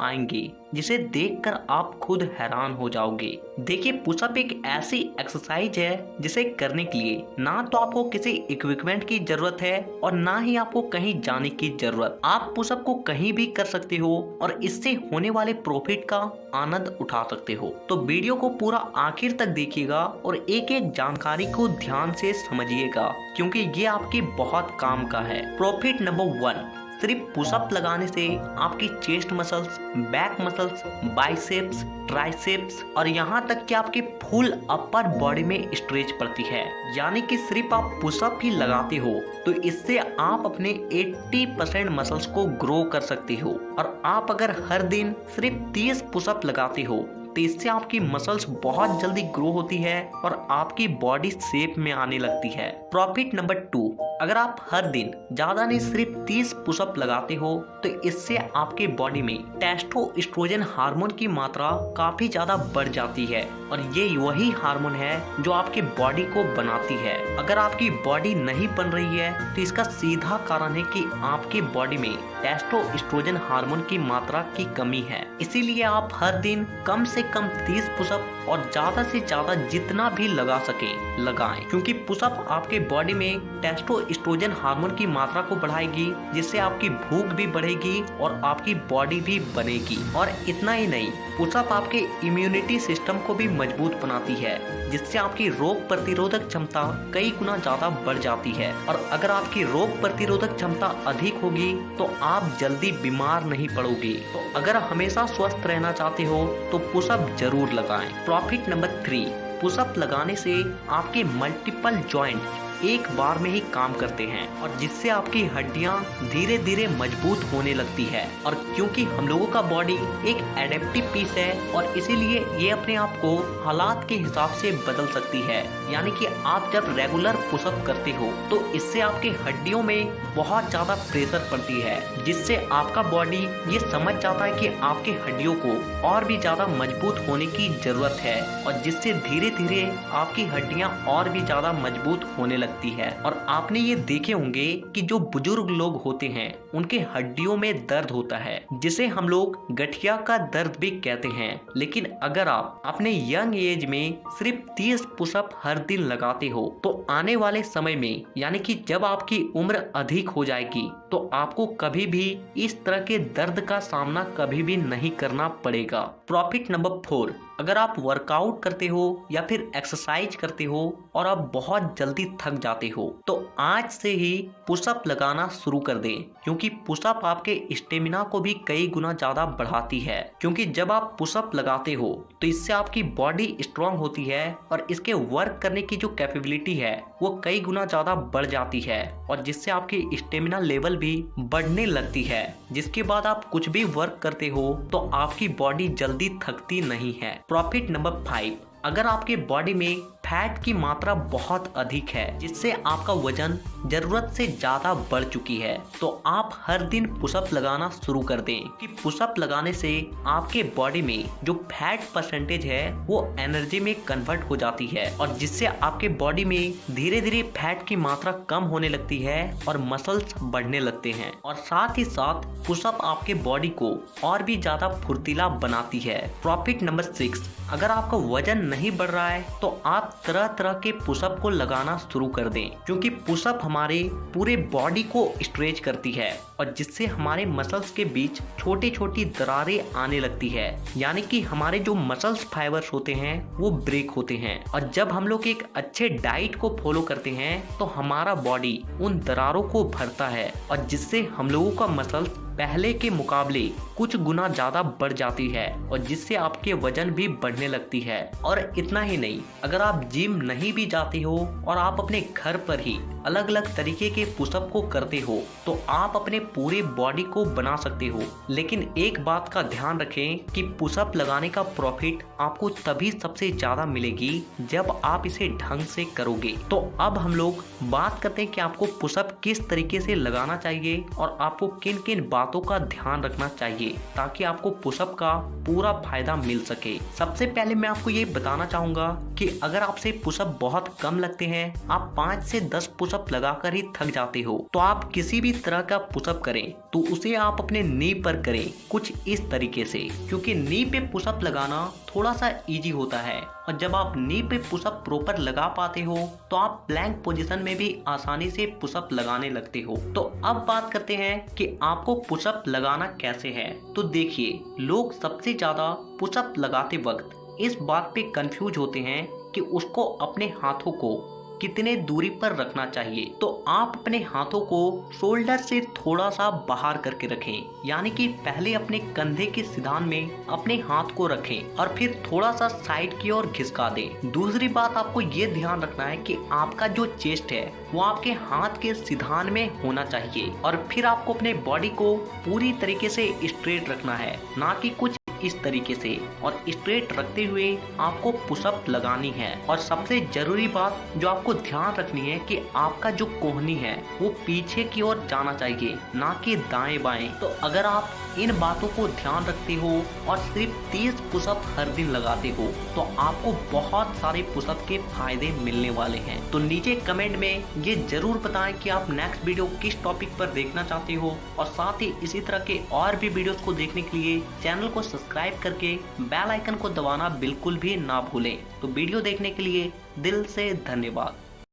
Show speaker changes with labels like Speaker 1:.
Speaker 1: आएंगे जिसे देखकर आप खुद हैरान हो जाओगे। देखिए, पुशअप एक ऐसी एक्सरसाइज है जिसे करने के लिए ना तो आपको किसी इक्विपमेंट की जरूरत है और ना ही आपको कहीं जाने की जरूरत। आप पुशअप को कहीं भी कर सकते हो और इससे होने वाले प्रॉफिट का आनंद उठा सकते हो। तो वीडियो को पूरा आखिर तक देखिएगा और एक एक जानकारी को ध्यान से समझिएगा, क्योंकि ये आपके बहुत काम का है। प्रॉफिट नंबर 1, सिर्फ पुशअप लगाने से आपकी chest muscles, back muscles, biceps, triceps और यहाँ तक कि आपके फुल अपर बॉडी में स्ट्रेच पड़ती है। यानी कि सिर्फ आप पुशअप ही लगाते हो तो इससे आप अपने 80% मसल्स को ग्रो कर सकते हो। और आप अगर हर दिन सिर्फ 30 पुशअप लगाते हो तो इससे आपकी मसल्स बहुत जल्दी ग्रो होती है और आपकी बॉडी शेप में आने लगती है। प्रॉफिट नंबर 2, अगर आप हर दिन ज्यादा नहीं सिर्फ 30 पुशअप लगाते हो तो इससे आपके बॉडी में टेस्टोस्टेरोन हार्मोन की मात्रा काफी ज्यादा बढ़ जाती है और ये वही हार्मोन है जो आपके बॉडी को बनाती है। अगर आपकी बॉडी नहीं बन रही है तो इसका सीधा कारण है कि आपके बॉडी में टेस्टोस्टेरोन हार्मोन की मात्रा की कमी है। इसीलिए आप हर दिन कम से कम 30 पुशअप और ज्यादा से ज्यादा जितना भी लगा सके लगाएं, क्योंकि पुशअप आपके बॉडी में टेस्टोस्टेरोन हार्मोन की मात्रा को बढ़ाएगी, जिससे आपकी भूख भी बढ़ेगी और आपकी बॉडी भी बनेगी। और इतना ही नहीं, पुशअप आपके इम्यूनिटी सिस्टम को भी मजबूत बनाती है, जिससे आपकी रोग प्रतिरोधक क्षमता कई गुना ज्यादा बढ़ जाती है। और अगर आपकी रोग प्रतिरोधक क्षमता अधिक होगी तो आप जल्दी बीमार नहीं पड़ोगे। तो अगर हमेशा स्वस्थ रहना चाहते हो तो पुशअप जरूर लगाएं। प्रॉफिट नंबर 3, पुशअप लगाने से आपके मल्टीपल जॉइंट एक बार में ही काम करते हैं और जिससे आपकी हड्डियां धीरे धीरे मजबूत होने लगती है। और क्योंकि हम लोगों का बॉडी एक एडेप्टिव पीस है और इसीलिए ये अपने आप को हालात के हिसाब से बदल सकती है। यानी कि आप जब रेगुलर पुशअप करते हो तो इससे आपके हड्डियों में बहुत ज्यादा प्रेशर पड़ती है, जिससे आपका बॉडी ये समझ जाता है कि आपके हड्डियों को और भी ज्यादा मजबूत होने की जरूरत है और जिससे धीरे धीरे आपकी हड्डियां और भी ज्यादा मजबूत होने लगती है। और आपने ये देखे होंगे कि जो बुजुर्ग लोग होते हैं उनके हड्डियों में दर्द होता है, जिसे हम लोग गठिया का दर्द भी कहते हैं। लेकिन अगर आप अपने यंग एज में सिर्फ 30 पुशअप हर दिन लगाते हो तो आने वाले समय में, यानी कि जब आपकी उम्र अधिक हो जाएगी, तो आपको कभी भी इस तरह के दर्द का सामना कभी भी नहीं करना पड़ेगा। प्रॉफिट नंबर 4, अगर आप वर्कआउट करते हो या फिर एक्सरसाइज करते हो और आप बहुत जल्दी थक जाते हो तो आज से ही पुशअप लगाना शुरू कर दें, क्योंकि पुशअप आपके स्टेमिना को भी कई गुना ज्यादा बढ़ाती है। क्योंकि जब आप पुशअप लगाते हो तो इससे आपकी बॉडी स्ट्रांग होती है और इसके वर्क करने की जो कैपेबिलिटी है वो कई गुना ज्यादा बढ़ जाती है और जिससे आपकी स्टेमिना लेवल भी बढ़ने लगती है, जिसके बाद आप कुछ भी वर्क करते हो तो आपकी बॉडी जल्दी थकती नहीं है। प्रॉफिट नंबर 5, अगर आपके बॉडी में फैट की मात्रा बहुत अधिक है, जिससे आपका वजन जरूरत से ज्यादा बढ़ चुकी है, तो आप हर दिन पुशअप लगाना शुरू कर दें। कि पुशअप लगाने से आपके बॉडी में जो फैट परसेंटेज है वो एनर्जी में कन्वर्ट हो जाती है और जिससे आपके बॉडी में धीरे धीरे फैट की मात्रा कम होने लगती है और मसल्स बढ़ने लगते हैं। और साथ ही साथ पुशअप आपके बॉडी को और भी ज्यादा फुर्तीला बनाती है। प्रॉफिट नंबर 6, अगर आपका वजन नहीं बढ़ रहा है तो आप तरह तरह के पुशअप को लगाना शुरू कर दें, क्योंकि पुशअप हमारे पूरे बॉडी को स्ट्रेच करती है और जिससे हमारे मसल्स के बीच छोटी छोटी दरारें आने लगती है। यानी कि हमारे जो मसल्स फाइबर्स होते हैं वो ब्रेक होते हैं और जब हम लोग एक अच्छे डाइट को फॉलो करते हैं तो हमारा बॉडी उन दरारों को भरता है और जिससे हम लोगों का मसल्स पहले के मुकाबले कुछ गुना ज्यादा बढ़ जाती है और जिससे आपके वजन भी बढ़ने लगती है। और इतना ही नहीं, अगर आप जिम नहीं भी जाते हो और आप अपने घर पर ही अलग अलग तरीके के पुशअप को करते हो तो आप अपने पूरे बॉडी को बना सकते हो। लेकिन एक बात का ध्यान रखें कि पुशअप लगाने का प्रॉफिट आपको तभी सबसे ज्यादा मिलेगी जब आप इसे ढंग से करोगे। तो अब हम लोग बात करते हैं कि आपको पुशअप किस तरीके से लगाना चाहिए और आपको किन किन बातों का ध्यान रखना चाहिए ताकि आपको पुशअप का पूरा फायदा मिल सके। सबसे पहले मैं आपको ये बताना चाहूंगा कि अगर आपसे पुशअप बहुत कम लगते हैं, आप 5 से 10 पुशअप लगाकर ही थक जाते हो, तो आप किसी भी तरह का पुशअप करें, तो उसे आप अपने नी पर करें कुछ इस तरीके से, क्योंकि नी पे पुशअप लगाना थोड़ा सा इजी होता है और जब आप नी पे पुशअप प्रॉपर लगा पाते हो तो आप प्लैंक पोजीशन में भी आसानी से पुशअप लगाने लगते हो। तो अब बात करते हैं कि आपको पुशअप लगाना कैसे है। तो देखिए, लोग सबसे ज्यादा पुशअप लगाते वक्त इस बात पे कंफ्यूज होते हैं कि उसको अपने हाथों को कितने दूरी पर रखना चाहिए। तो आप अपने हाथों को शोल्डर से थोड़ा सा बाहर करके रखें, यानी कि पहले अपने कंधे के सिधान में अपने हाथ को रखें और फिर थोड़ा सा साइड की ओर खिसका दें। दूसरी बात आपको ये ध्यान रखना है कि आपका जो चेस्ट है वो आपके हाथ के सिधान में होना चाहिए और फिर आपको अपने बॉडी को पूरी तरीके से स्ट्रेट रखना है, ना कि कुछ इस तरीके से, और स्ट्रेट रखते हुए आपको पुशअप लगानी है। और सबसे जरूरी बात जो आपको ध्यान रखनी है कि आपका जो कोहनी है वो पीछे की ओर जाना चाहिए, ना कि दाएं बाएं। तो अगर आप इन बातों को ध्यान रखते हो और सिर्फ 30 पुशअप हर दिन लगाते हो तो आपको बहुत सारे पुशअप के फायदे मिलने वाले हैं। तो नीचे कमेंट में ये जरूर बताएं कि आप नेक्स्ट वीडियो किस टॉपिक पर देखना चाहते हो और साथ ही इसी तरह के और भी वीडियोस को देखने के लिए चैनल को सब्सक्राइब करके बेल आइकन को दबाना बिल्कुल भी ना भूलें। तो वीडियो देखने के लिए दिल से धन्यवाद।